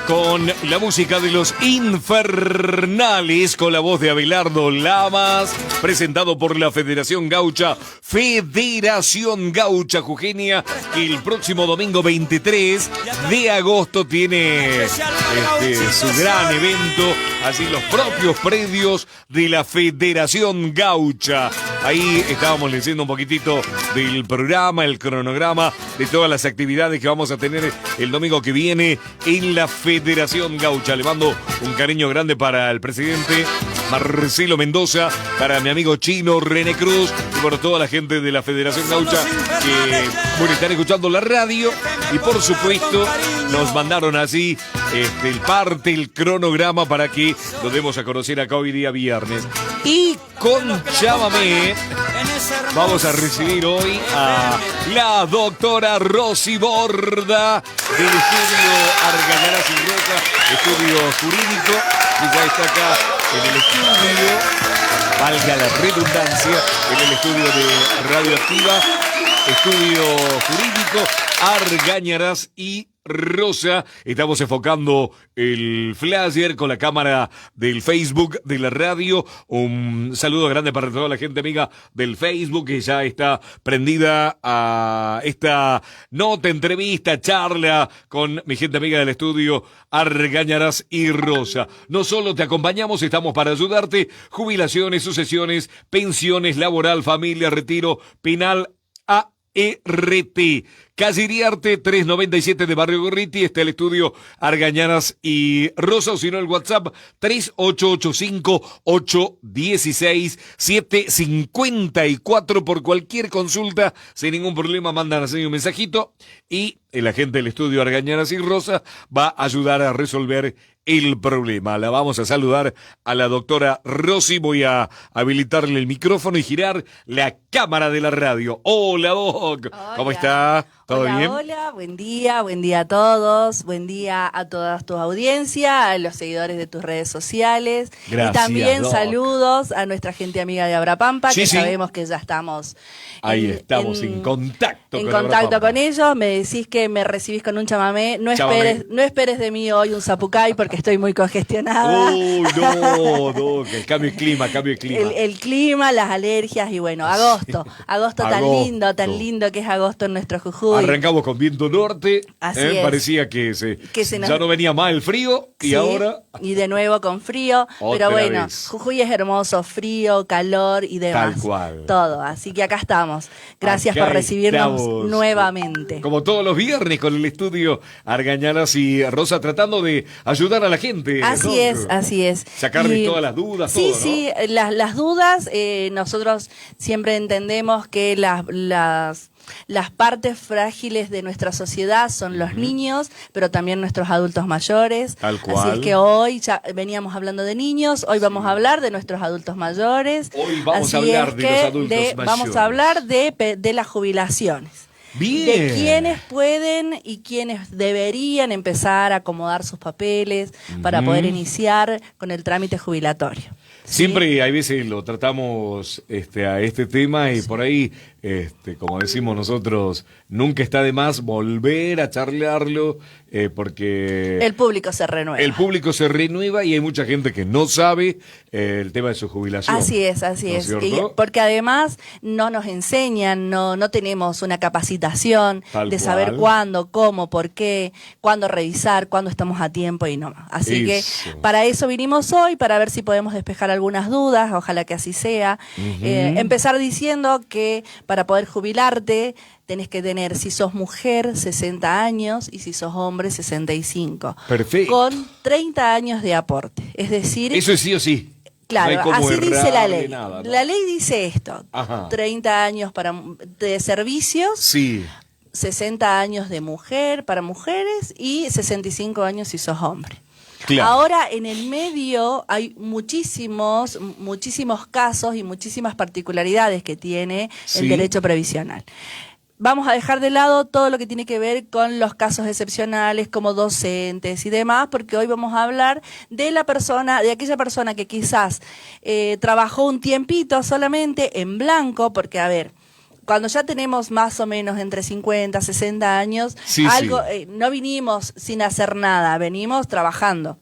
Con la música de los Infernales, con la voz de Abelardo Lamas, presentado por la Federación Gaucha Jujeña, que el próximo domingo 23 de agosto tiene su gran evento, así los propios predios de la Federación Gaucha. Ahí estábamos leyendo un poquitito del programa, el cronograma de todas las actividades que vamos a tener el domingo que viene en la Federación Gaucha. Le mando un cariño grande para el presidente Marcelo Mendoza, para mi amigo chino René Cruz y por toda la gente de la Federación Gaucha que están escuchando la radio y por supuesto nos mandaron así el cronograma para que lo demos a conocer acá hoy día viernes. Y con Llámame vamos a recibir hoy a la doctora Rosy Borda del estudio Argañarás y Roca, estudio jurídico, y ya está acá en el estudio, valga la redundancia, en el estudio de Radioactiva, estudio jurídico Argañarás y Rosa. Estamos enfocando el flyer con la cámara del Facebook de la radio. Un saludo grande para toda la gente amiga del Facebook que ya está prendida a esta nota, entrevista, charla con mi gente amiga del estudio Argañarás y Rosa. No solo te acompañamos, estamos para ayudarte. Jubilaciones, sucesiones, pensiones, laboral, familia, retiro, penal, ART. Calle Iriarte 397 de Barrio Gorriti, está el estudio Argañarás y Rosa, o si no el WhatsApp 3885-816-754 por cualquier consulta, sin ningún problema, mandan así un mensajito y el agente del estudio Argañarás y Rosa va a ayudar a resolver el problema. La vamos a saludar a la doctora Rosy. Voy a habilitarle el micrófono y girar la cámara de la radio. Hola, Doc. Hola. ¿Cómo está? ¿Todo bien? Hola, buen día a todos, buen día a toda tu audiencia, a los seguidores de tus redes sociales. Gracias, y también Doc. Saludos a nuestra gente amiga de Abrapampa, Sí, que sí. sabemos que ya estamos Estamos en contacto en con contacto Abrapampa. con ellos. Me decís que me recibís con un chamamé. No esperes de mí hoy un zapucay porque estoy muy congestionada. No, Doc, el cambio de clima. El clima, las alergias y bueno, agosto tan lindo que es agosto en nuestro Jujuy. Arrancamos con viento norte. Así es. Parecía que ya no venía más el frío y Sí, ahora y de nuevo con frío, otra pero bueno, vez. Jujuy es hermoso, frío, calor y demás. Tal cual. Todo, así que acá estamos. Gracias Acá por recibirnos estamos, nuevamente. como todos los viernes con el estudio Argañarás y Rosa, tratando de ayudar a la gente. Así ¿no? es. Sacarles Y- todas las dudas, Sí, todo, ¿no? sí, las dudas, nosotros siempre entendemos que las partes frágiles de nuestra sociedad son los niños, pero también nuestros adultos mayores. Tal cual. Así es que hoy ya veníamos hablando de niños, hoy vamos a hablar de nuestros adultos mayores. Hoy vamos a Así hablar es de que los adultos mayores. Vamos a hablar de las jubilaciones. Bien. De quiénes pueden y quiénes deberían empezar a acomodar sus papeles para poder iniciar con el trámite jubilatorio. ¿Sí? Siempre hay veces lo tratamos a este tema y por ahí, como decimos nosotros, nunca está de más volver a charlarlo porque El público se renueva. el público se renueva y hay mucha gente que no sabe el tema de su jubilación. Así es. ¿No es cierto? Y porque además no nos enseñan, no tenemos una capacitación Tal de saber cual. cuándo, cómo, por qué, cuándo revisar, cuándo estamos a tiempo y no. Así Eso. que para eso vinimos hoy, para ver si podemos despejar algunas dudas, ojalá que así sea. Empezar diciendo que para poder jubilarte tenés que tener, si sos mujer, 60 años y si sos hombre, 65. Perfecto. Con 30 años de aporte. Es decir, Eso es sí o sí. claro, No hay cómo así dice la errarle ley. nada, ¿no? La ley dice esto. Ajá. 30 años de servicios, Sí. 60 años de mujer para mujeres y 65 años si sos hombre. Claro. Ahora, en el medio hay muchísimos casos y muchísimas particularidades que tiene Sí. el derecho previsional. Vamos a dejar de lado todo lo que tiene que ver con los casos excepcionales como docentes y demás, porque hoy vamos a hablar de aquella persona que quizás trabajó un tiempito solamente en blanco, porque a ver, cuando ya tenemos más o menos entre 50, 60 años, Sí, algo, sí. no vinimos sin hacer nada, venimos trabajando.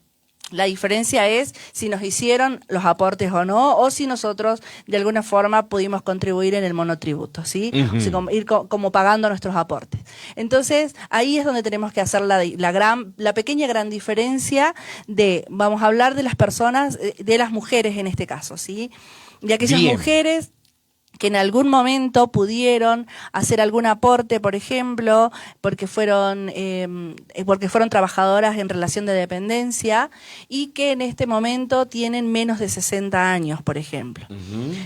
La diferencia es si nos hicieron los aportes o no, o si nosotros de alguna forma pudimos contribuir en el monotributo, ¿sí? O sea, como, ir como pagando nuestros aportes. Entonces, ahí es donde tenemos que hacer la pequeña gran diferencia de, vamos a hablar de las personas, de las mujeres en este caso, ¿sí? De aquellas Bien. mujeres que en algún momento pudieron hacer algún aporte, por ejemplo, porque fueron trabajadoras en relación de dependencia y que en este momento tienen menos de 60 años, por ejemplo.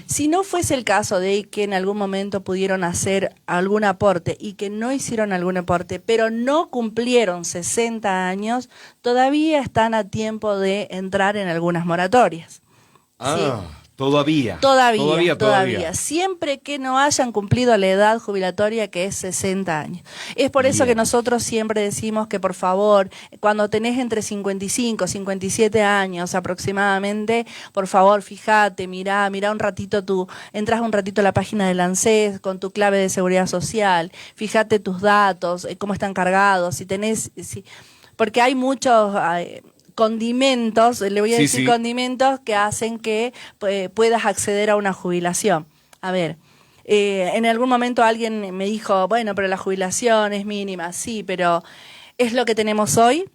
Si no fuese el caso de que en algún momento pudieron hacer algún aporte y que no hicieron algún aporte, pero no cumplieron 60 años, todavía están a tiempo de entrar en algunas moratorias. ¿Sí? Todavía. Todavía. Siempre que no hayan cumplido la edad jubilatoria, que es 60 años. Es por eso que nosotros siempre decimos que, por favor, cuando tenés entre 55 y 57 años aproximadamente, por favor, fíjate, mirá un ratito entras un ratito a la página del ANSES con tu clave de seguridad social, fíjate tus datos, cómo están cargados, porque hay muchos... condimentos, le voy a decir condimentos que hacen que puedas acceder a una jubilación. A ver, en algún momento alguien me dijo, bueno, pero la jubilación es mínima. Sí, pero es lo que tenemos hoy,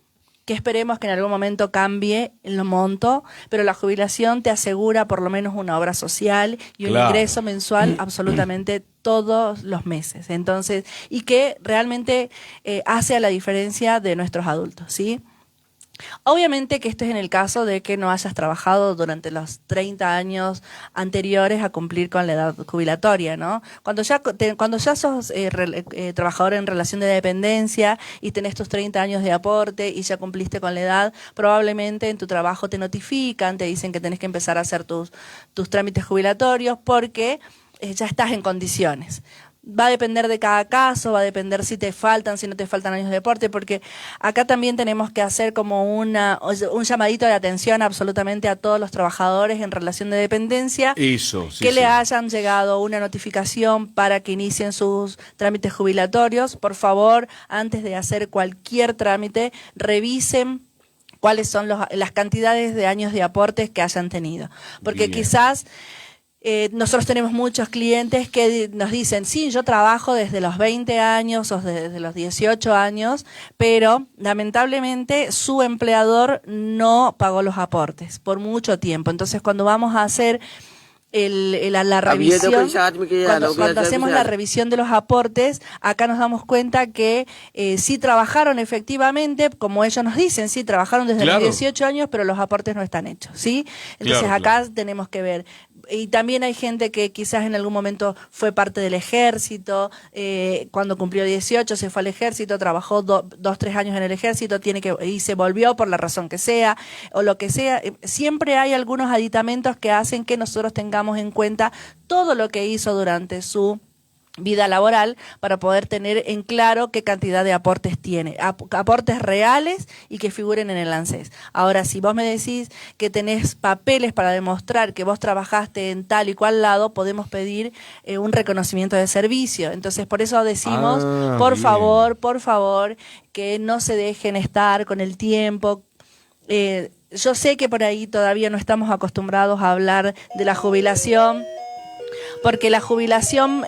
que esperemos que en algún momento cambie el monto, pero la jubilación te asegura por lo menos una obra social y un ingreso mensual absolutamente todos los meses. Entonces, y que realmente hace a la diferencia de nuestros adultos, ¿sí? Obviamente que esto es en el caso de que no hayas trabajado durante los 30 años anteriores a cumplir con la edad jubilatoria, ¿no? Cuando ya sos trabajador en relación de dependencia y tenés tus 30 años de aporte y ya cumpliste con la edad, probablemente en tu trabajo te notifican, te dicen que tenés que empezar a hacer tus trámites jubilatorios porque ya estás en condiciones. Va a depender de cada caso, va a depender si te faltan, si no te faltan años de deporte, porque acá también tenemos que hacer como un llamadito de atención absolutamente a todos los trabajadores en relación de dependencia, que le hayan llegado una notificación para que inicien sus trámites jubilatorios. Por favor, antes de hacer cualquier trámite, revisen cuáles son las cantidades de años de aportes que hayan tenido, porque quizás... nosotros tenemos muchos clientes que nos dicen, sí, yo trabajo desde los 20 años o desde los 18 años, pero lamentablemente su empleador no pagó los aportes por mucho tiempo. Entonces, cuando vamos a hacer la revisión, cuando hacemos la revisión de los aportes, acá nos damos cuenta que sí trabajaron efectivamente, como ellos nos dicen, sí trabajaron desde los 18 años, pero los aportes no están hechos, ¿sí? Entonces acá tenemos que ver. Y también hay gente que quizás en algún momento fue parte del ejército, cuando cumplió 18 se fue al ejército, trabajó 2-3 años en el ejército, y se volvió por la razón que sea, o lo que sea. Siempre hay algunos aditamentos que hacen que nosotros tengamos en cuenta todo lo que hizo durante su vida laboral para poder tener en claro qué cantidad de aportes tiene, aportes reales y que figuren en el ANSES. Ahora, si vos me decís que tenés papeles para demostrar que vos trabajaste en tal y cual lado, podemos pedir un reconocimiento de servicio. Entonces, por eso decimos, por favor, que no se dejen estar con el tiempo. Yo sé que por ahí todavía no estamos acostumbrados a hablar de la jubilación, porque la jubilación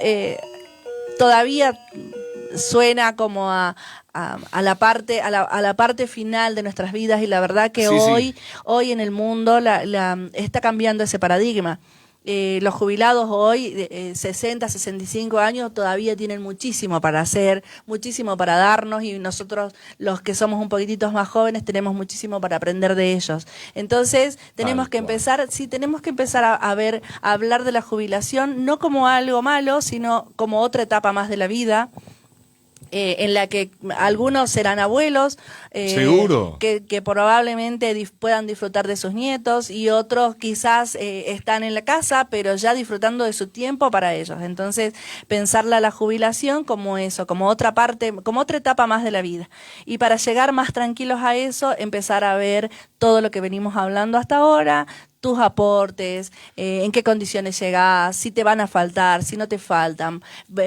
todavía suena como a la parte final de nuestras vidas, y la verdad que hoy en el mundo está cambiando ese paradigma. Los jubilados hoy, de 60, 65 años, todavía tienen muchísimo para hacer, muchísimo para darnos, y nosotros, los que somos un poquitito más jóvenes, tenemos muchísimo para aprender de ellos. Entonces, tenemos que empezar a hablar de la jubilación, no como algo malo, sino como otra etapa más de la vida, en la que algunos serán abuelos, seguro, que probablemente puedan disfrutar de sus nietos, y otros quizás están en la casa, pero ya disfrutando de su tiempo para ellos. Entonces, pensarla la jubilación como eso, como otra parte, como otra etapa más de la vida. Y para llegar más tranquilos a eso, empezar a ver todo lo que venimos hablando hasta ahora, tus aportes, en qué condiciones llegás, si te van a faltar, si no te faltan.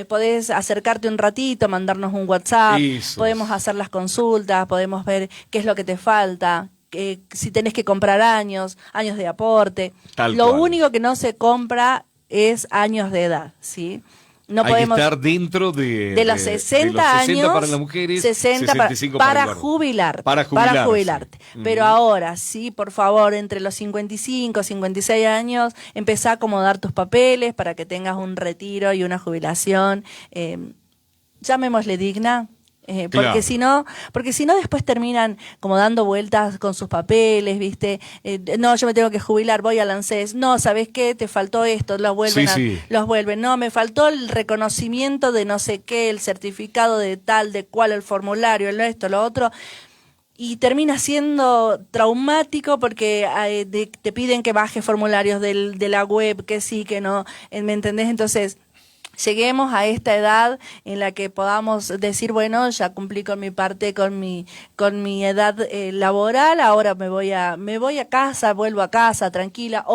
Podés acercarte un ratito, mandarnos un WhatsApp, podemos hacer las consultas, podemos ver qué es lo que te falta, si tenés que comprar años de aporte. Lo único que no se compra es años de edad, ¿sí? No hay podemos, que estar dentro de los 60 años, para las mujeres, 60 para jubilarte. Para jubilarte. Pero ahora, sí, por favor, entre los 55, 56 años, empezá a acomodar tus papeles para que tengas un retiro y una jubilación, llamémosle digna. Porque si no después terminan como dando vueltas con sus papeles, ¿viste? No, yo me tengo que jubilar, voy al ANSES. No, ¿sabés qué? Te faltó esto, los vuelven. No, me faltó el reconocimiento de no sé qué, el certificado de tal, de cual, el formulario, esto, lo otro. Y termina siendo traumático porque te piden que bajes formularios de la web, que sí, que no, ¿me entendés? Entonces, lleguemos a esta edad en la que podamos decir, bueno, ya cumplí con mi parte, con mi edad laboral, ahora me voy a casa, vuelvo a casa tranquila,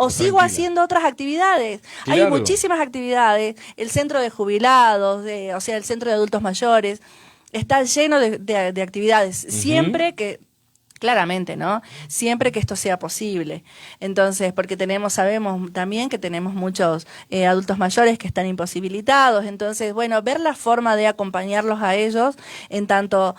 sigo haciendo otras actividades. Claro. Hay muchísimas actividades, el centro de jubilados, el centro de adultos mayores, está lleno de actividades, siempre que... Claramente, ¿no? Siempre que esto sea posible. Entonces, porque sabemos también que tenemos muchos adultos mayores que están imposibilitados. Entonces, bueno, ver la forma de acompañarlos a ellos, en tanto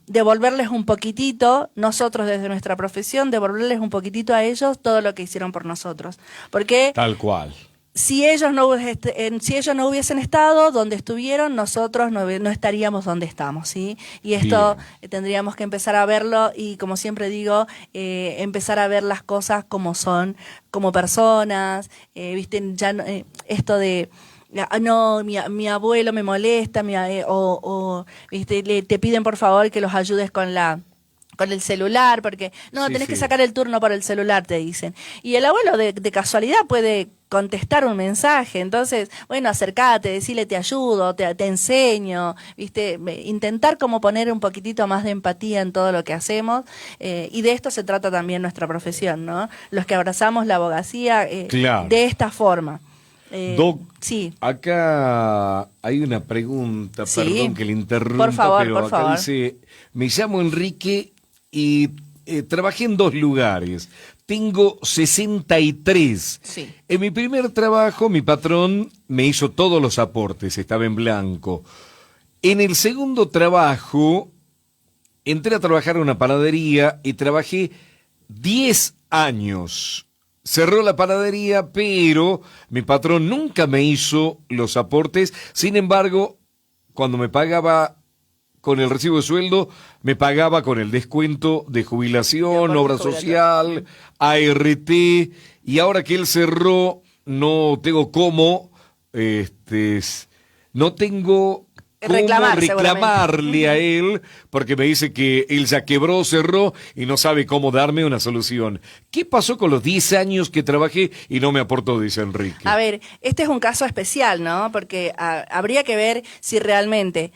devolverles un poquitito, nosotros desde nuestra profesión, devolverles un poquitito a ellos todo lo que hicieron por nosotros. Porque... Tal cual. Si ellos no hubiesen estado donde estuvieron, nosotros no estaríamos donde estamos, ¿sí? Y esto tendríamos que empezar a verlo y, como siempre digo, empezar a ver las cosas como son, como personas, ¿viste? Ya esto de... No, mi abuelo me molesta, ¿viste? Te piden por favor que los ayudes con el celular, porque tenés que sacar el turno por el celular, te dicen. Y el abuelo de casualidad puede contestar un mensaje, entonces, bueno, acercate, decirle te ayudo, te enseño, ¿viste? Intentar como poner un poquitito más de empatía en todo lo que hacemos, y de esto se trata también nuestra profesión, ¿no? Los que abrazamos la abogacía de esta forma. Doc, acá hay una pregunta, perdón que le interrumpa, por favor. Dice, me llamo Enrique y trabajé en 2 lugares. Tengo 63. Sí. En mi primer trabajo, mi patrón me hizo todos los aportes, estaba en blanco. En el segundo trabajo, entré a trabajar en una panadería y trabajé 10 años. Cerró la panadería, pero mi patrón nunca me hizo los aportes. Sin embargo, cuando me pagaba con el recibo de sueldo, me pagaba con el descuento de jubilación, obra social, ART, y ahora que él cerró, no tengo cómo reclamarle a él, porque me dice que él ya quebró, cerró y no sabe cómo darme una solución. ¿Qué pasó con los 10 años que trabajé y no me aportó, dice Enrique? A ver, este es un caso especial, ¿no? Porque habría que ver si realmente...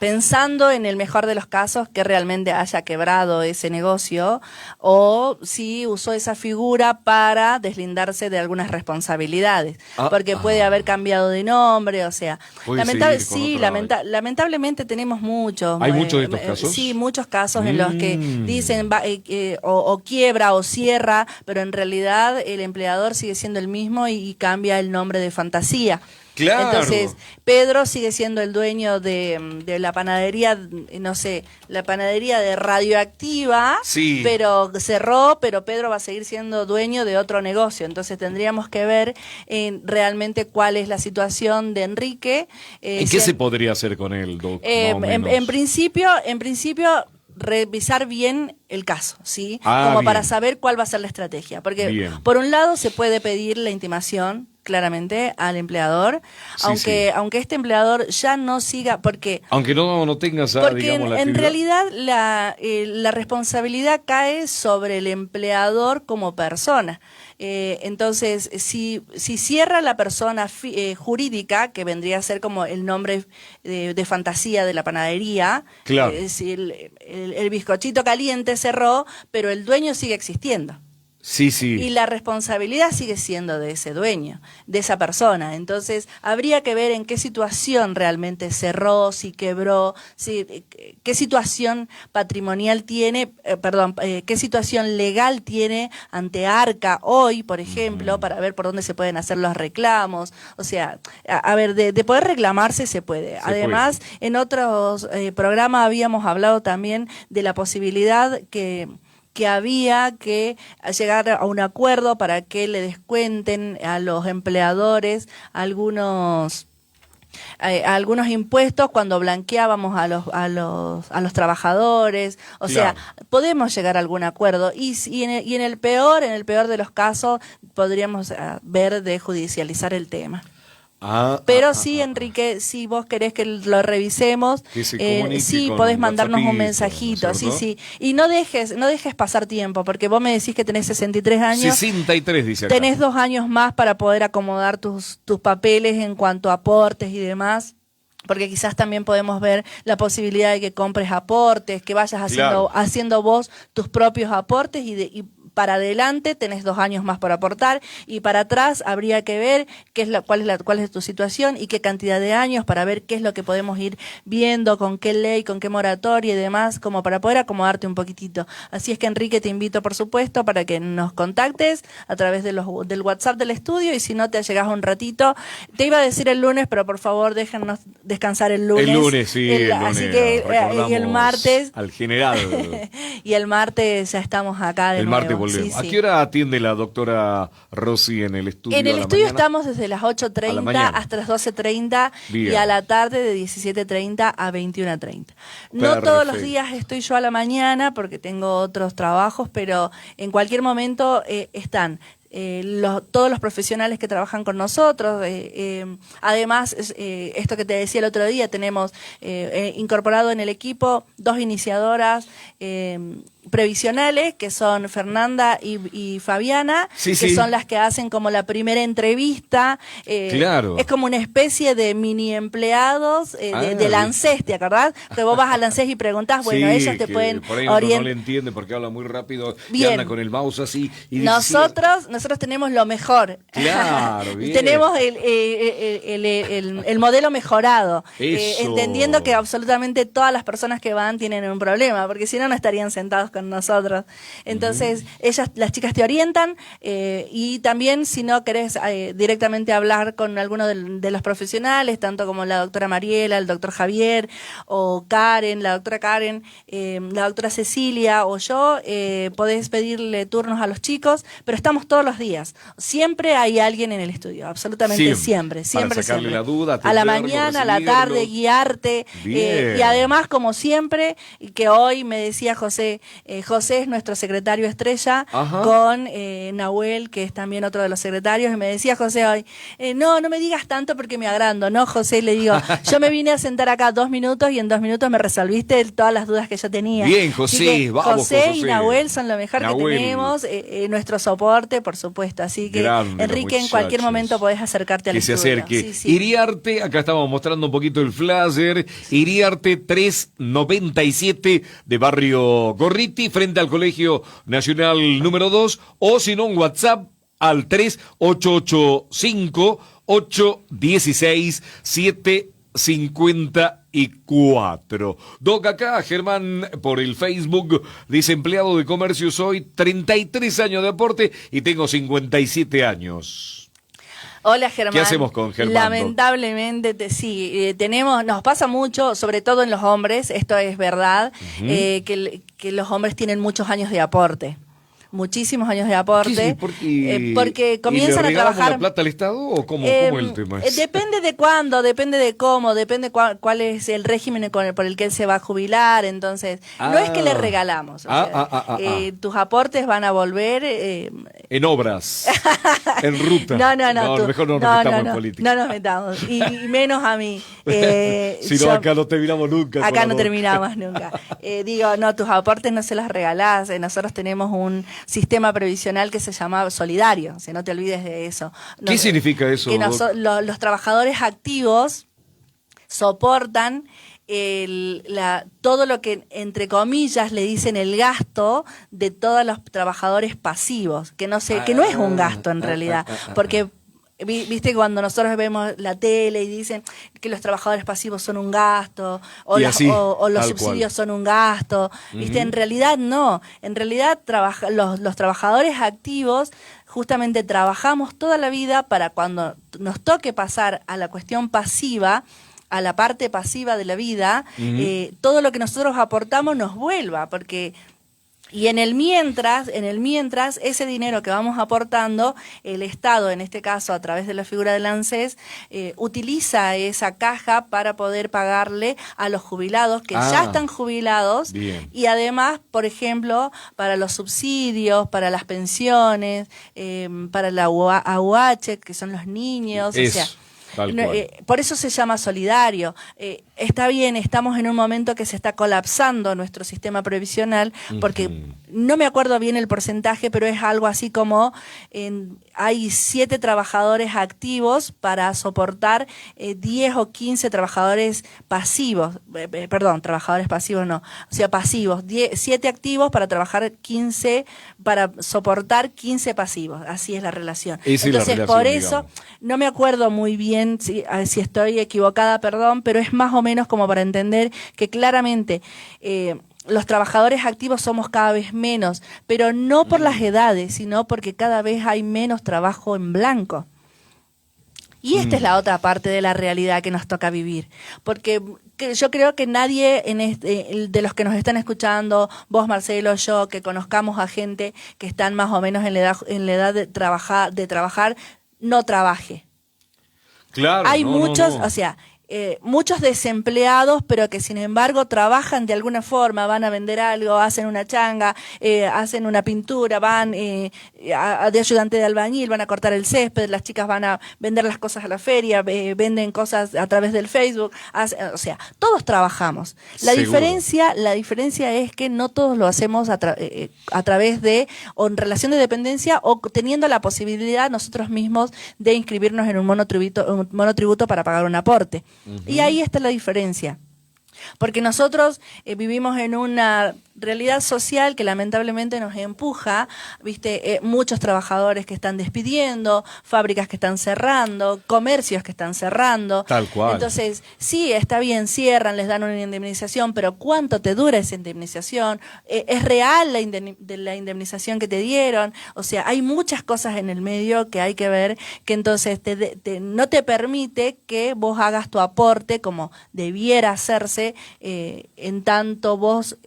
pensando en el mejor de los casos que realmente haya quebrado ese negocio o si usó esa figura para deslindarse de algunas responsabilidades, porque puede haber cambiado de nombre, o sea, lamentablemente tenemos muchos. ¿Hay muchos de estos casos? Sí, muchos casos en los que dicen o quiebra o cierra, pero en realidad el empleador sigue siendo el mismo y cambia el nombre de fantasía. Claro. Entonces, Pedro sigue siendo el dueño de la panadería, la panadería de Radioactiva, pero cerró, pero Pedro va a seguir siendo dueño de otro negocio. Entonces tendríamos que ver realmente cuál es la situación de Enrique. ¿Y qué se podría hacer con él, Doc? En principio, revisar bien el caso, ¿sí? Como para saber cuál va a ser la estrategia. Porque, por un lado, se puede pedir la intimación claramente al empleador, Sí, aunque este empleador ya no siga, porque Aunque no tengas, porque digamos, la en actividad. realidad la responsabilidad cae sobre el empleador como persona. Entonces, si cierra la persona jurídica, que vendría a ser como el nombre de fantasía de la panadería, Claro. si el bizcochito caliente cerró, pero el dueño sigue existiendo. Sí, Y sí. la responsabilidad sigue siendo de ese dueño, de esa persona. Entonces, habría que ver en qué situación realmente cerró, si quebró, qué situación patrimonial tiene, qué situación legal tiene ante Arca hoy, por ejemplo, para ver por dónde se pueden hacer los reclamos. O sea, a ver, de poder reclamarse se puede. Además, en otros programas habíamos hablado también de la posibilidad que había que llegar a un acuerdo para que le descuenten a los empleadores algunos impuestos cuando blanqueábamos a los trabajadores. O Claro. sea, podemos llegar a algún acuerdo y en el peor de los casos podríamos ver de judicializar el tema. Pero sí, Enrique, si vos querés que lo revisemos, Que se comunique sí, con podés un mandarnos un WhatsAppito, mensajito, ¿no es sí, cierto? sí. Y no dejes pasar tiempo, porque vos me decís que tenés 63 años, 63 dice acá. tenés 2 años más para poder acomodar tus papeles en cuanto a aportes y demás. Porque quizás también podemos ver la posibilidad de que compres aportes, que vayas Claro. haciendo vos tus propios aportes y para adelante tenés 2 años más por aportar y para atrás habría que ver cuál es tu situación y qué cantidad de años para ver qué es lo que podemos ir viendo, con qué ley, con qué moratoria y demás, como para poder acomodarte un poquitito. Así es que, Enrique, te invito, por supuesto, para que nos contactes a través del WhatsApp del estudio y si no te llegás un ratito. Te iba a decir el lunes, pero por favor déjennos descansar el lunes. El lunes, sí, el lunes. Así que y el martes. Al general. Y el martes ya estamos acá de El nuevo. martes volvemos. Sí, ¿A sí. qué hora atiende la doctora Rosy en el estudio? En el a la estudio mañana? estamos desde las A la 8:30 mañana. hasta las 12:30 y Bien. a la tarde de 17:30 a 21:30. No Perfecto. todos los días estoy yo a la mañana porque tengo otros trabajos, pero en cualquier momento están todos los profesionales que trabajan con nosotros. Además, esto que te decía el otro día, tenemos incorporado en el equipo 2 iniciadoras previsionales, que son Fernanda y Fabiana, Sí, que sí. son las que hacen como la primera entrevista. Claro. Es como una especie de mini empleados del bien. ANSES, ¿te acordás? Que vos vas al ANSES y preguntás, bueno, Sí, ellos te que pueden por ahí uno no orientar. le entiende porque habla muy rápido y Bien. anda con el mouse así. Y dice, Nosotros tenemos lo mejor. Claro, bien. Tenemos el modelo mejorado. Eso. Entendiendo que absolutamente todas las personas que van tienen un problema, porque si no, no estarían sentados con nosotros. Entonces, las chicas te orientan y también si no querés directamente hablar con alguno de los profesionales, tanto como la doctora Mariela, el doctor Javier, o Karen, la doctora Karen, la doctora Cecilia o yo, podés pedirle turnos a los chicos, pero estamos todos los días. Siempre hay alguien en el estudio, absolutamente siempre. Para sacarle la duda, a la atenderlo, mañana, a la recibirlo. tarde, guiarte. Bien. Y además, como siempre, que hoy me decía José es nuestro secretario estrella, Ajá. con Nahuel, que es también otro de los secretarios, y me decía José hoy, no me digas tanto porque me agrando, ¿no, José? Le digo, yo me vine a sentar acá 2 minutos y en 2 minutos me resolviste todas las dudas que yo tenía. Bien, José, Así que vamos, José José. y Nahuel son lo mejor Nahuel. que tenemos, nuestro soporte, por supuesto. Así que, Grande, Enrique, los en cualquier muchachos. momento podés acercarte al Que se estudio. acerque. Sí, sí. Iriarte, acá estamos mostrando un poquito el flyer. Iriarte 397 de Barrio Gorriti, frente al Colegio Nacional número 2, o si no, un WhatsApp al 3885-816-754. Doc, acá Germán por el Facebook dice: empleado de comercio soy, 33 años de aporte y tengo 57 años. Hola, Germán. ¿Qué hacemos con Germán, Lamentablemente, sí, nos pasa mucho, sobre todo en los hombres, esto es verdad, que los hombres tienen muchos años de aporte. muchísimos años de aporte, porque ¿Y comienzan le a regalamos trabajar... la plata al Estado o cómo es el tema? Depende de cuándo, depende de cómo, depende cuál es el régimen por el que él se va a jubilar, entonces no es que le regalamos, tus aportes van a volver... en obras, en ruta. No, mejor no nos metamos en política. No nos metamos, y menos a mí. Si no, acá no terminamos nunca. Acá no terminamos nunca. Digo, no, tus aportes no se los regalás. Nosotros tenemos un sistema previsional que se llama solidario, o sea, no te olvides de eso. ¿Qué significa eso? Que los trabajadores activos soportan todo lo que, entre comillas, le dicen el gasto de todos los trabajadores pasivos, que no es un gasto en realidad, porque... Viste cuando nosotros vemos la tele y dicen que los trabajadores pasivos son un gasto o los subsidios son un gasto, viste, en realidad no, en realidad los trabajadores activos justamente trabajamos toda la vida para cuando nos toque pasar a la cuestión pasiva, a la parte pasiva de la vida, todo lo que nosotros aportamos nos vuelva, porque... Y en el mientras, ese dinero que vamos aportando, el Estado, en este caso a través de la figura del ANSES, utiliza esa caja para poder pagarle a los jubilados que ya están jubilados. Bien. Y además, por ejemplo, para los subsidios, para las pensiones, para la AUH, que son los niños, o sea... por eso se llama solidario. Está bien, estamos en un momento que se está colapsando nuestro sistema previsional, porque no me acuerdo bien el porcentaje, pero es algo así como hay 7 trabajadores activos para soportar 10 o 15 trabajadores pasivos. Trabajadores pasivos no, o sea, pasivos. 7 activos para trabajar 15, para soportar 15 pasivos. Así es la relación. Entonces, por eso, no me acuerdo muy bien si estoy equivocada, perdón, pero es más o menos como para entender que claramente los trabajadores activos somos cada vez menos, pero no por las edades, sino porque cada vez hay menos trabajo en blanco. Y esta es la otra parte de la realidad que nos toca vivir, porque yo creo que nadie de los que nos están escuchando, vos, Marcelo, yo, que conozcamos a gente que están más o menos en la edad de trabajar, no trabaje. Claro, hay muchos, o sea, muchos desempleados, pero que sin embargo trabajan de alguna forma, van a vender algo, hacen una changa, hacen una pintura, van de ayudante de albañil, van a cortar el césped, las chicas van a vender las cosas a la feria, venden cosas a través del Facebook, o sea, todos trabajamos. La diferencia es que no todos lo hacemos a través de, o en relación de dependencia, o teniendo la posibilidad nosotros mismos de inscribirnos en un monotributo para pagar un aporte. Y ahí está la diferencia. Porque nosotros vivimos en una realidad social que lamentablemente nos empuja, viste, muchos trabajadores que están despidiendo, fábricas que están cerrando, comercios que están cerrando. Tal cual. Entonces, sí, está bien, cierran, les dan una indemnización, pero ¿cuánto te dura esa indemnización? ¿Es real la indemnización que te dieron? O sea, hay muchas cosas en el medio que hay que ver, que entonces no te permite que vos hagas tu aporte como debiera hacerse, en tanto vos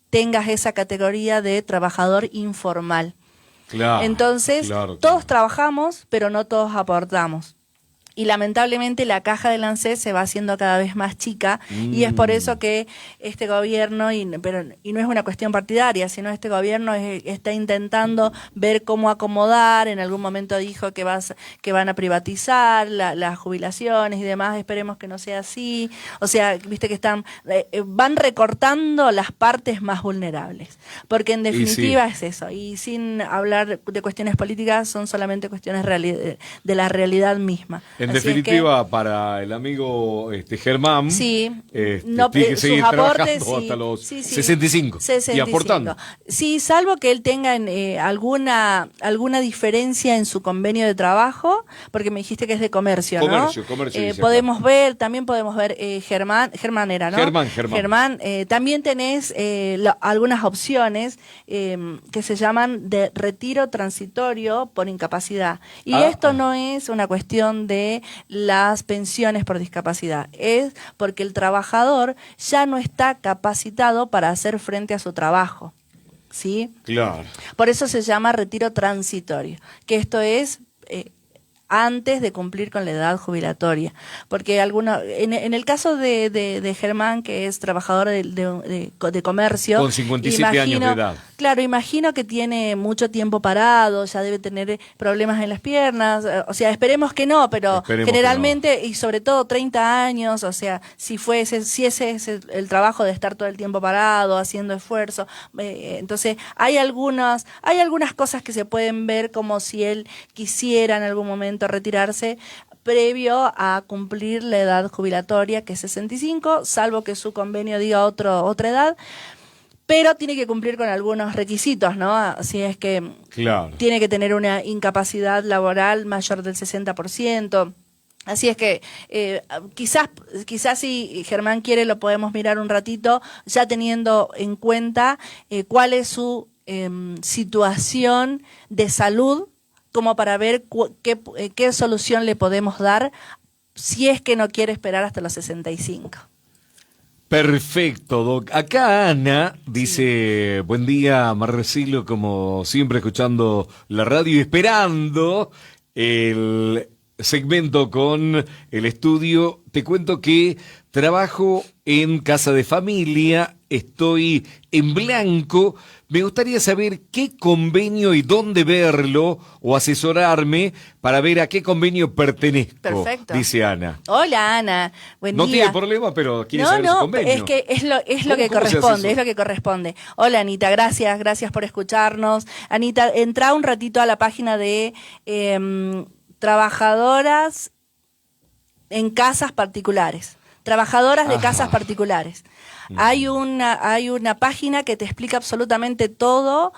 tengas esa categoría de trabajador informal. Claro, entonces, todos trabajamos, pero no todos aportamos. Y lamentablemente la caja del ANSES se va haciendo cada vez más chica, y es por eso que este gobierno, y no es una cuestión partidaria, sino este gobierno está intentando ver cómo acomodar. En algún momento dijo que van a privatizar las jubilaciones y demás, esperemos que no sea así. O sea, viste que van recortando las partes más vulnerables, porque en definitiva es eso, y sin hablar de cuestiones políticas, son solamente cuestiones de la realidad misma. En definitiva, para el amigo Germán, tiene que seguir trabajando hasta los 65 y aportando. Sí, salvo que él tenga alguna diferencia en su convenio de trabajo, porque me dijiste que es de comercio, ¿no? Comercio. También podemos ver Germán era, ¿no? Germán, también tenés algunas opciones que se llaman de retiro transitorio por incapacidad. Y esto no es una cuestión de las pensiones por discapacidad, es porque el trabajador ya no está capacitado para hacer frente a su trabajo. ¿sí? Claro. Por eso se llama retiro transitorio, que esto es antes de cumplir con la edad jubilatoria. Porque en el caso de Germán, que es trabajador de comercio, Con 57 años de edad. Claro, imagino que tiene mucho tiempo parado, ya debe tener problemas en las piernas, o sea, esperemos que no, pero Esperemos generalmente, que no. y sobre todo 30 años, o sea, si ese es el trabajo de estar todo el tiempo parado, haciendo esfuerzo, entonces hay algunas cosas que se pueden ver como si él quisiera en algún momento retirarse previo a cumplir la edad jubilatoria, que es 65, salvo que su convenio diga otra edad, pero tiene que cumplir con algunos requisitos, ¿no? Así es que Claro. tiene que tener una incapacidad laboral mayor del 60%. Así es que quizás si Germán quiere lo podemos mirar un ratito, ya teniendo en cuenta cuál es su situación de salud, como para ver qué solución le podemos dar si es que no quiere esperar hasta los 65. Perfecto, Doc. Acá Ana dice, buen día, Marcelo, como siempre escuchando la radio y esperando el segmento con el estudio. Te cuento que trabajo en casa de familia, estoy en blanco. Me gustaría saber qué convenio y dónde verlo o asesorarme para ver a qué convenio pertenezco. Perfecto. Dice Ana. Hola, Ana. Buen No día. tiene problema, pero quiere saber su convenio. Es que es lo que ¿Cómo se hace corresponde, eso? es lo que corresponde. Hola, Anita, gracias por escucharnos. Anita, entra un ratito a la página de trabajadoras en casas particulares. Trabajadoras de casas particulares. Hay una página que te explica absolutamente todo,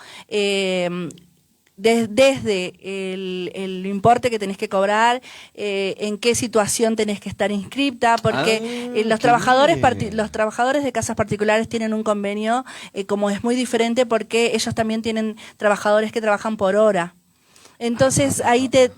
desde el importe que tenés que cobrar, en qué situación tenés que estar inscripta, porque los trabajadores de casas particulares tienen un convenio, como es muy diferente, porque ellos también tienen trabajadores que trabajan por hora. Entonces ahí te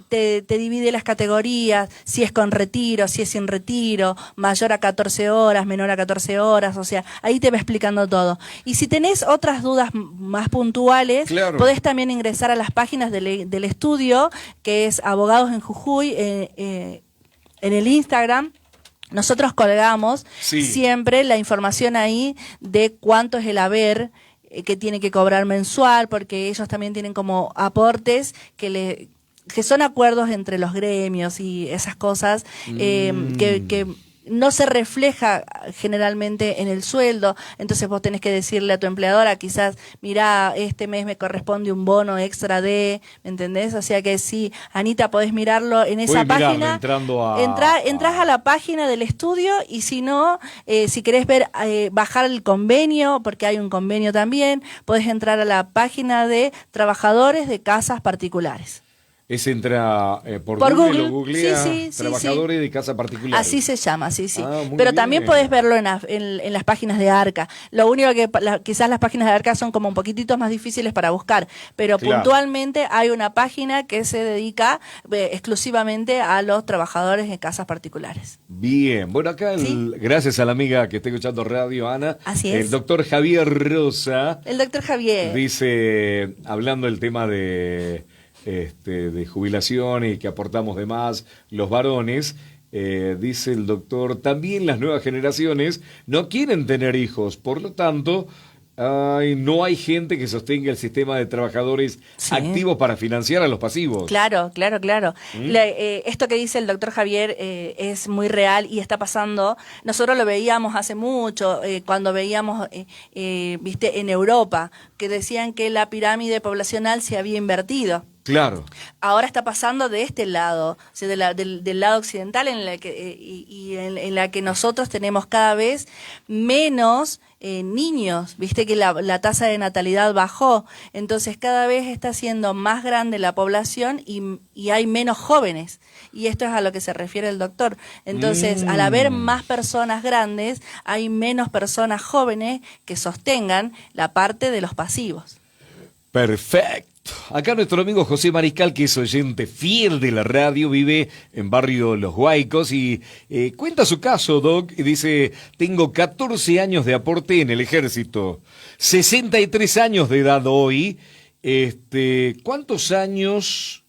divide las categorías, si es con retiro, si es sin retiro, mayor a 14 horas, menor a 14 horas, o sea, ahí te va explicando todo. Y si tenés otras dudas más puntuales, claro, podés también ingresar a las páginas del estudio, que es Abogados en Jujuy, en el Instagram. Nosotros colgamos siempre la información ahí de cuánto es el haber que tiene que cobrar mensual, porque ellos también tienen como aportes que son acuerdos entre los gremios y esas cosas, que no se refleja generalmente en el sueldo. Entonces vos tenés que decirle a tu empleadora, quizás, mirá, este mes me corresponde un bono extra ¿me entendés? O sea que sí, Anita, podés mirarlo en esa página. Entrás a la página del estudio, y si no, si querés ver, bajar el convenio, porque hay un convenio también, podés entrar a la página de trabajadores de casas particulares. Entra por Google, lo googlea, sí, trabajadores de casa particular. Así se llama, sí. Muy Pero bien. también podés verlo en las páginas de ARCA. Lo único que quizás las páginas de ARCA son como un poquitito más difíciles para buscar, pero claro, puntualmente hay una página que se dedica exclusivamente a los trabajadores de casas particulares. Bien, bueno, acá gracias a la amiga que está escuchando radio, Ana. Así es. El doctor Javier Rosa. El doctor Javier. Dice, hablando del tema de jubilación y que aportamos de más los varones, dice el doctor, también las nuevas generaciones no quieren tener hijos, por lo tanto, no hay gente que sostenga el sistema de trabajadores activos para financiar a los pasivos. Claro. Esto que dice el doctor Javier es muy real y está pasando. Nosotros lo veíamos hace mucho, cuando veíamos, viste, en Europa, que decían que la pirámide poblacional se había invertido. Claro. Ahora está pasando de este lado, o sea, del lado occidental, en la que nosotros tenemos cada vez menos niños. Viste que la tasa de natalidad bajó, entonces cada vez está siendo más grande la población y hay menos jóvenes. Y esto es a lo que se refiere el doctor. Entonces, al haber más personas grandes, hay menos personas jóvenes que sostengan la parte de los pasivos. Perfecto. Acá nuestro amigo José Mariscal, que es oyente fiel de la radio, vive en barrio Los Guaicos y cuenta su caso, Doc, y dice, tengo 14 años de aporte en el ejército, 63 años de edad hoy, ¿cuántos años,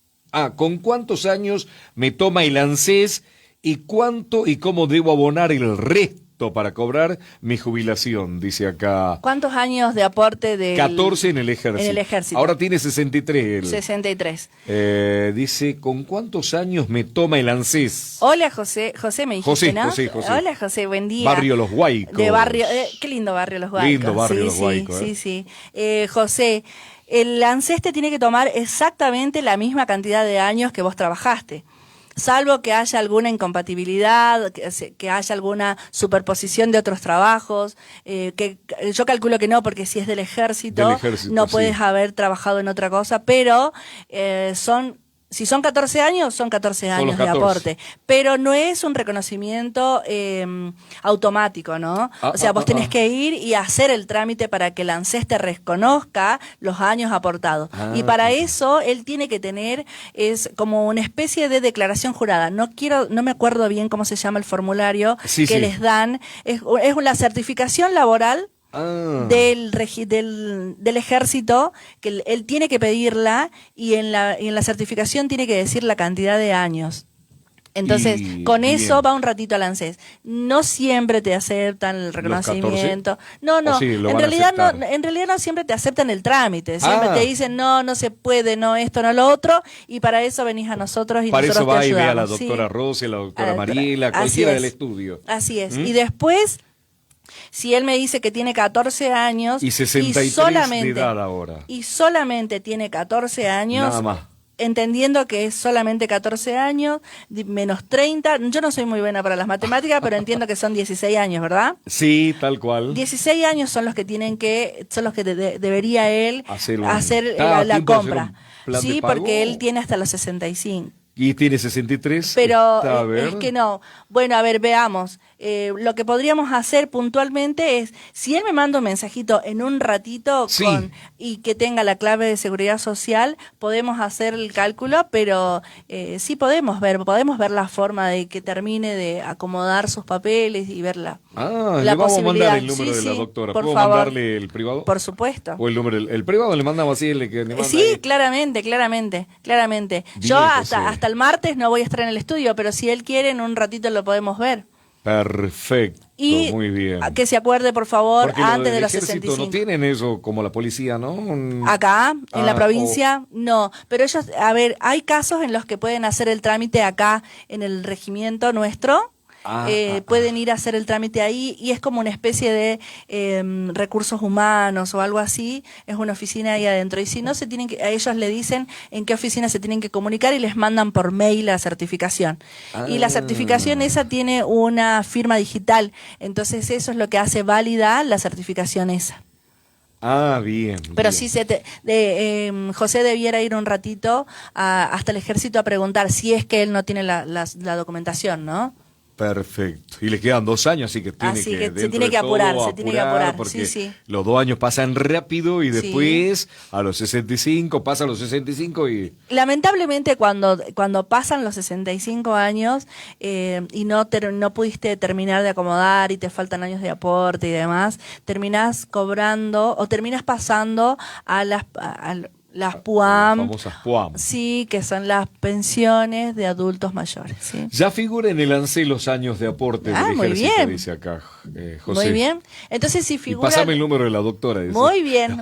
con cuántos años me toma el ANSES y cuánto y cómo debo abonar el resto para cobrar mi jubilación? Dice acá. ¿Cuántos años de aporte de 14 en el ejército. En el ejército. Ahora tiene 63 él. 63. Dice, ¿con cuántos años me toma el ANSES? Hola, José. José me dijiste, ¿no? José. Hola, José, buen día. Barrio Los Guaicos. De barrio, qué lindo barrio Los Guaicos. Lindo barrio Los Guaicos. Sí. José, el ANSES te tiene que tomar exactamente la misma cantidad de años que vos trabajaste. Salvo que haya alguna incompatibilidad, que haya alguna superposición de otros trabajos, que yo calculo que no, porque si es del ejército no puedes haber trabajado en otra cosa, pero si son 14 años, son 14 años de aporte. Pero no es un reconocimiento automático, ¿no? O sea, vos tenés que ir y hacer el trámite para que el ANSES te reconozca los años aportados. Y para eso, él tiene que tener, es como una especie de declaración jurada. No me acuerdo bien cómo se llama el formulario les dan. Es la certificación laboral del ejército, que él tiene que pedirla y en la certificación tiene que decir la cantidad de años. Entonces, con eso va un ratito al ANSES. No siempre te aceptan el reconocimiento. No, en realidad no siempre te aceptan el trámite. Siempre te dicen, no se puede, no esto, no lo otro, y para eso venís a nosotros y para nosotros eso va te ayudamos. Y ve a la doctora Rosy, a la doctora Mariela, cualquiera del estudio. Así es. Y después, si él me dice que tiene 14 años y 63 de edad ahora, y solamente tiene 14 años, nada más, entendiendo que es solamente 14 años, menos 30, yo no soy muy buena para las matemáticas, pero entiendo que son 16 años, ¿verdad? Sí, tal cual. 16 años son los que debería él hacer la compra. Sí, porque él tiene hasta los 65. Y tiene 63. Pero es que no. Bueno, a ver, veamos. Lo que podríamos hacer puntualmente es, si él me manda un mensajito en un ratito y que tenga la clave de seguridad social, podemos hacer el cálculo, pero sí podemos ver la forma de que termine de acomodar sus papeles y ver la le vamos a mandar el número de la doctora. Por ¿Puedo favor. Mandarle el privado? Por supuesto. O el número, el privado le mandamos así, le manda sí, claramente. Bien, Yo hasta el martes no voy a estar en el estudio, pero si él quiere, en un ratito lo podemos ver. Perfecto, y muy bien. Que se acuerde, por favor, porque antes de los ejército 65. No tienen eso como la policía, ¿no? Acá, en la provincia, no. Pero ellos, a ver, hay casos en los que pueden hacer el trámite acá en el regimiento nuestro. Pueden ir a hacer el trámite ahí y es como una especie de recursos humanos o algo así, es una oficina ahí adentro, y si no, a ellos le dicen en qué oficina se tienen que comunicar y les mandan por mail la certificación. Y la certificación esa tiene una firma digital, entonces eso es lo que hace válida la certificación esa. Bien. Pero sí, José debiera ir un ratito hasta el ejército a preguntar si es que él no tiene la documentación, ¿no? Perfecto. Y le quedan 2 años, así que se tiene que apurar, porque sí. Los 2 años pasan rápido y después a los 65, pasa a los 65 y... Lamentablemente cuando pasan los 65 años y no pudiste terminar de acomodar y te faltan años de aporte y demás, terminás cobrando o terminas pasando a las PUAM, las famosas PUAM. Sí, que son las pensiones de adultos mayores. ¿Sí? Ya figura en el ANSES los años de aporte del ejército, bien. Dice acá José. Muy bien. Entonces, si figura... Y pasame el número de la doctora. Dice. Muy bien.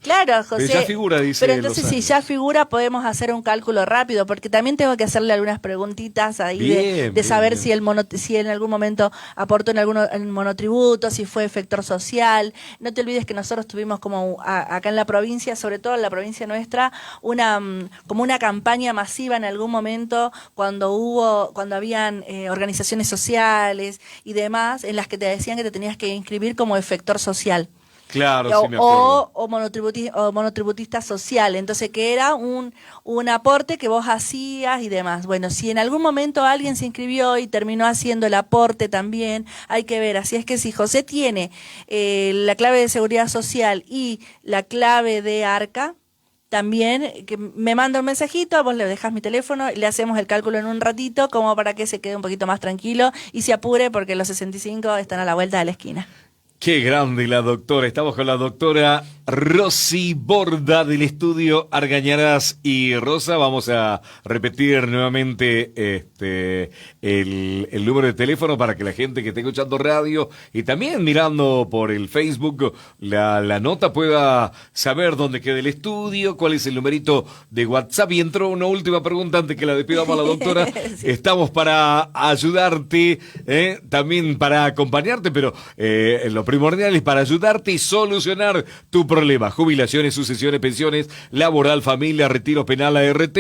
Claro, José. Pero ya figura, dice. Pero entonces, si ya figura, podemos hacer un cálculo rápido, porque también tengo que hacerle algunas preguntitas ahí de saber si en algún momento aportó en monotributo, si fue efector social. No te olvides que nosotros tuvimos como acá en la provincia, sobre todo en la provincia nuestra, como una campaña masiva en algún momento cuando habían organizaciones sociales y demás, en las que te decían que te tenías que inscribir como efector social. Claro, sí me acuerdo. O monotributista social, entonces que era un aporte que vos hacías y demás. Bueno, si en algún momento alguien se inscribió y terminó haciendo el aporte también, hay que ver. Así es que si José tiene la clave de seguridad social y la clave de ARCA, también que me manda un mensajito, vos le dejás mi teléfono, le hacemos el cálculo en un ratito como para que se quede un poquito más tranquilo y se apure porque los 65 están a la vuelta de la esquina. Qué grande la doctora. Estamos con la doctora Rosy Borda del estudio Argañarás y Rosa. Vamos a repetir nuevamente el número de teléfono para que la gente que esté escuchando radio y también mirando por el Facebook la nota pueda saber dónde queda el estudio, cuál es el numerito de WhatsApp. Y entró una última pregunta antes que la despidamos a la doctora. Sí. Estamos para ayudarte, también para acompañarte, pero lo primordial es para ayudarte y solucionar tu problema. Jubilaciones, sucesiones, pensiones, laboral, familia, retiro penal, ART.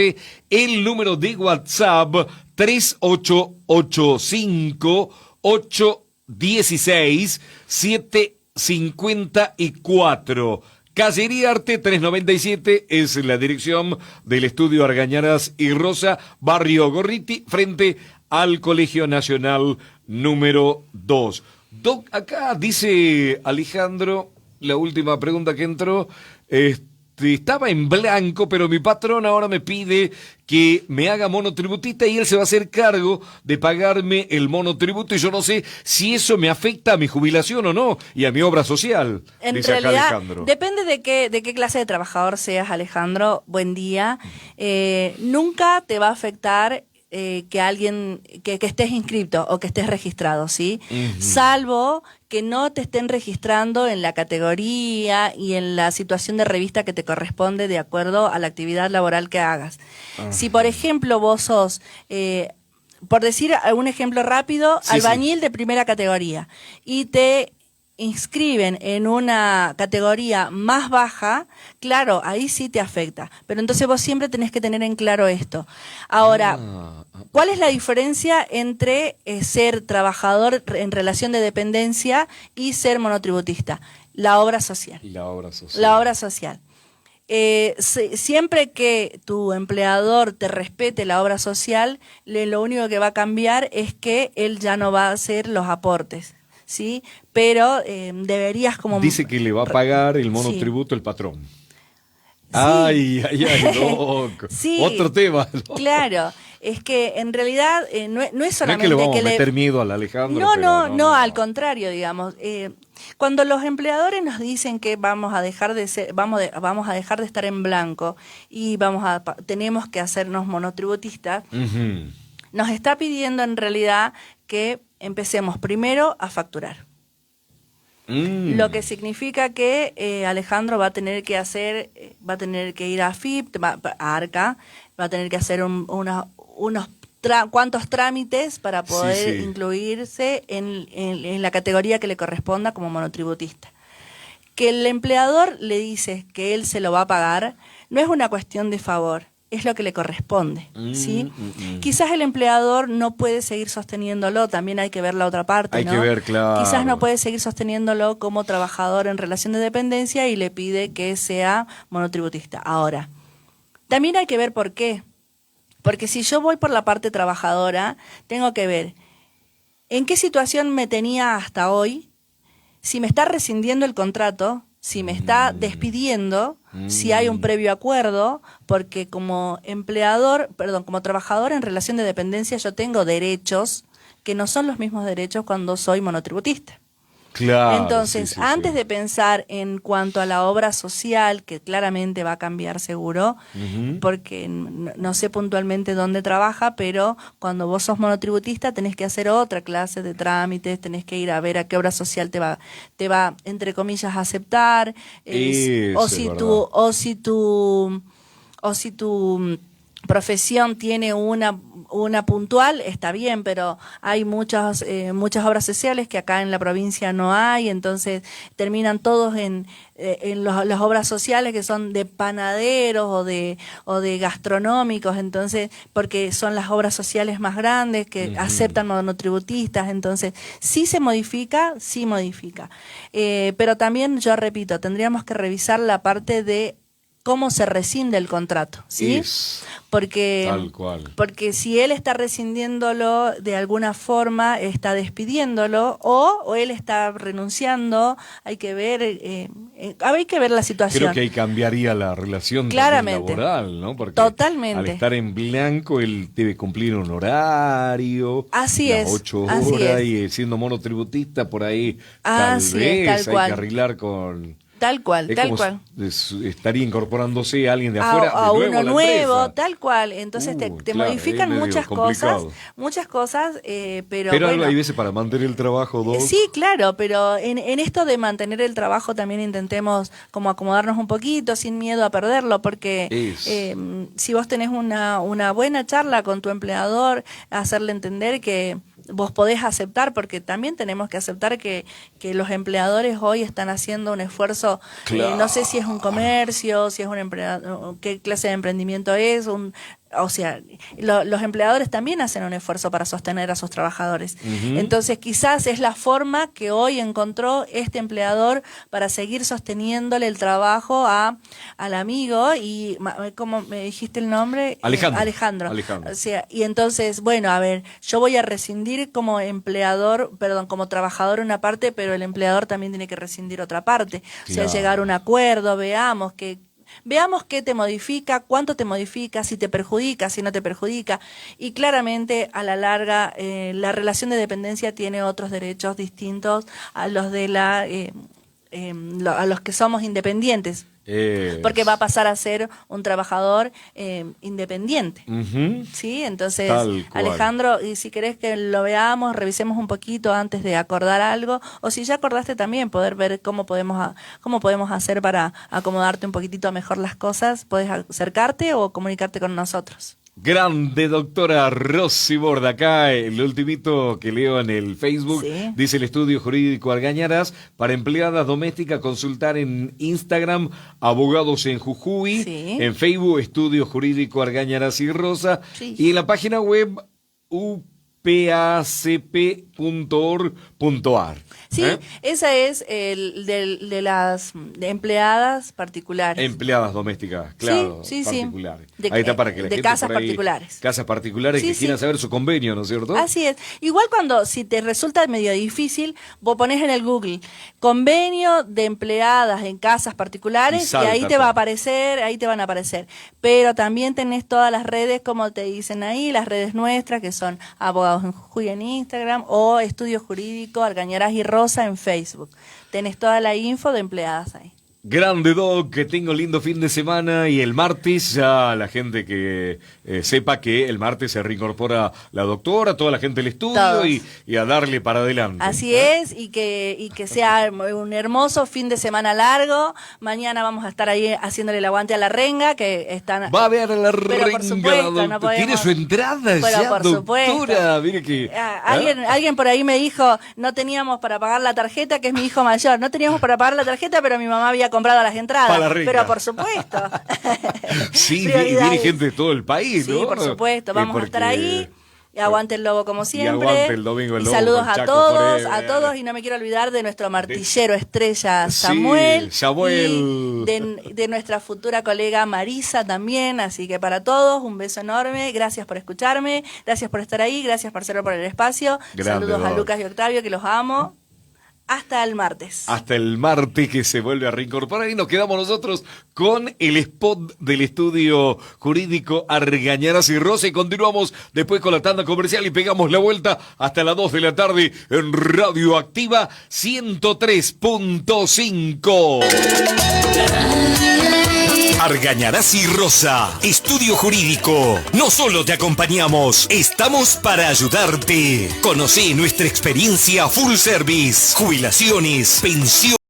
El número de WhatsApp 3885-816-754. Calle Iriarte 397 es la dirección del estudio Argañarás y Rosa, barrio Gorriti, frente al Colegio Nacional número 2. Doc, acá dice Alejandro, la última pregunta que entró, estaba en blanco, pero mi patrón ahora me pide que me haga monotributista y él se va a hacer cargo de pagarme el monotributo y yo no sé si eso me afecta a mi jubilación o no y a mi obra social. En dice realidad, acá Alejandro. Depende de qué clase de trabajador seas, Alejandro. Buen día. Nunca te va a afectar que alguien, que estés inscripto o que estés registrado, ¿sí? Salvo que no te estén registrando en la categoría y en la situación de revista que te corresponde de acuerdo a la actividad laboral que hagas. Si, por ejemplo, vos sos, por decir un ejemplo rápido, albañil de primera categoría y te inscriben en una categoría más baja, claro, ahí sí te afecta. Pero entonces vos siempre tenés que tener en claro esto. Ahora, ¿cuál es la diferencia entre ser trabajador en relación de dependencia y ser monotributista? La obra social. La obra social. Siempre que tu empleador te respete la obra social, lo único que va a cambiar es que él ya no va a hacer los aportes. ¿Sí? Pero deberías como... Dice que le va a pagar el monotributo el patrón. Sí. Ay, loco. Sí, otro tema. ¿No? Claro, es que en realidad no es solamente no es que le vamos a meter miedo al Alejandro. No, al contrario, digamos. Cuando los empleadores nos dicen que vamos a dejar de estar en blanco y tenemos que hacernos monotributistas, nos está pidiendo en realidad que empecemos primero a facturar. Lo que significa que Alejandro va a tener que ir a AFIP, a ARCA, va a tener que hacer unos cuantos trámites para poder incluirse en la categoría que le corresponda como monotributista. Que el empleador le dice que él se lo va a pagar, no es una cuestión de favor. Es lo que le corresponde, ¿sí? Quizás el empleador no puede seguir sosteniéndolo, también hay que ver la otra parte, Hay que ver, claro. Quizás no puede seguir sosteniéndolo como trabajador en relación de dependencia y le pide que sea monotributista. Ahora, también hay que ver por qué. Porque si yo voy por la parte trabajadora, tengo que ver en qué situación me tenía hasta hoy, si me está rescindiendo el contrato, si me está despidiendo, si hay un previo acuerdo, porque como trabajador en relación de dependencia yo tengo derechos que no son los mismos derechos cuando soy monotributista. Claro. Entonces, antes de pensar en cuanto a la obra social, que claramente va a cambiar seguro, porque no sé puntualmente dónde trabaja, pero cuando vos sos monotributista tenés que hacer otra clase de trámites, tenés que ir a ver a qué obra social te va entre comillas, a aceptar, o si tu profesión tiene una puntual, está bien, pero hay muchas obras sociales que acá en la provincia no hay, entonces terminan todos en las obras sociales que son de panaderos o de gastronómicos, entonces porque son las obras sociales más grandes que aceptan monotributistas, entonces sí modifica, pero también yo repito, tendríamos que revisar la parte de cómo se rescinde el contrato, ¿sí? Porque, tal cual. Porque si él está rescindiéndolo de alguna forma, está despidiéndolo o él está renunciando, hay que ver la situación. Creo que ahí cambiaría la relación claramente laboral, ¿no? Porque totalmente. Al estar en blanco, él debe cumplir un horario. Así las es. 8 así horas es. Y siendo monotributista por ahí, Así tal vez es, tal hay cual. que arreglar con... Tal cual, Es tal como cual. Estaría incorporándose a alguien de afuera, A de nuevo uno a la nuevo, empresa. tal cual. Entonces te Claro, modifican es medio muchas complicado. cosas, pero bueno. Hay veces para mantener el trabajo, Doc. Sí, claro, pero en esto de mantener el trabajo también intentemos como acomodarnos un poquito, sin miedo a perderlo, porque si vos tenés una buena charla con tu empleador, hacerle entender que vos podés aceptar, porque también tenemos que aceptar que los empleadores hoy están haciendo un esfuerzo, Claro. No sé si es un comercio, si es un empleado, qué clase de emprendimiento es, o sea, los empleadores también hacen un esfuerzo para sostener a sus trabajadores. Entonces quizás es la forma que hoy encontró este empleador para seguir sosteniéndole el trabajo al amigo y, ¿cómo me dijiste el nombre? Alejandro. O sea, y entonces, bueno, a ver, yo voy a rescindir como como trabajador una parte, pero el empleador también tiene que rescindir otra parte. Claro. O sea, llegar a un acuerdo, veamos qué te modifica, cuánto te modifica, si te perjudica, si no te perjudica. Y claramente, a la larga, la relación de dependencia tiene otros derechos distintos a los de a los que somos independientes. Porque va a pasar a ser un trabajador independiente. ¿Sí? Entonces, Alejandro, y si querés que lo veamos, revisemos un poquito antes de acordar algo, o si ya acordaste también, poder ver cómo podemos hacer para acomodarte un poquitito mejor las cosas, podés acercarte o comunicarte con nosotros. Grande doctora Rosy Borda. Acá el ultimito que leo en el Facebook, sí. Dice el estudio jurídico Argañarás para empleadas domésticas, consultar en Instagram Abogados en Jujuy, sí. En Facebook Estudio Jurídico Argañarás y Rosa, sí. Y en la página web upacp.org.ar. Sí, esa es de las empleadas particulares. Empleadas domésticas, claro, sí, particulares. Sí. Ahí está para que la gente casas por ahí, particulares. Casas particulares que quieran saber su convenio, ¿no es cierto? Así es. Igual si te resulta medio difícil, vos ponés en el Google convenio de empleadas en casas particulares y ahí te va a aparecer, ahí te van a aparecer. Pero también tenés todas las redes, como te dicen ahí, las redes nuestras, que son Abogados en Jujuy en Instagram o Estudio Jurídico Argañarás y Rosa en Facebook. Tenés toda la info de empleadas ahí. Grande Doc, que tengo lindo fin de semana y el martes ya la gente que sepa que el martes se reincorpora la doctora, toda la gente del estudio y a darle para adelante. Así es, y que sea un hermoso fin de semana largo. Mañana vamos a estar ahí haciéndole el aguante a la renga, que están... Va a ver a la pero renga, por supuesto, no podemos... Tiene su entrada pero ya, por doctora. Supuesto. Mire que... Alguien por ahí me dijo, no teníamos para pagar la tarjeta, que es mi hijo mayor. No teníamos para pagar la tarjeta, pero mi mamá había comprado las entradas. Para la renga. Pero por supuesto. Sí, viene gente de todo el país, ¿no? Sí, por supuesto. Vamos a estar ahí. Y aguante el lobo como siempre. Y aguante el domingo el y lobo. Saludos a todos, y no me quiero olvidar de nuestro martillero estrella Samuel. Sí, Samuel. Y de nuestra futura colega Marisa también. Así que para todos, un beso enorme. Gracias por escucharme. Gracias por estar ahí. Gracias, Marcelo, por el espacio. Grande, saludos a Lucas y Octavio, que los amo. Hasta el martes. Hasta el martes, que se vuelve a reincorporar, y nos quedamos nosotros con el spot del estudio jurídico Argañarás y Rosa, y continuamos después con la tanda comercial y pegamos la vuelta hasta las 2 de la tarde en Radio Activa 103.5. Argañarás y Rosa, estudio jurídico. No solo te acompañamos, estamos para ayudarte. Conoce nuestra experiencia full service, jubilaciones, pensiones.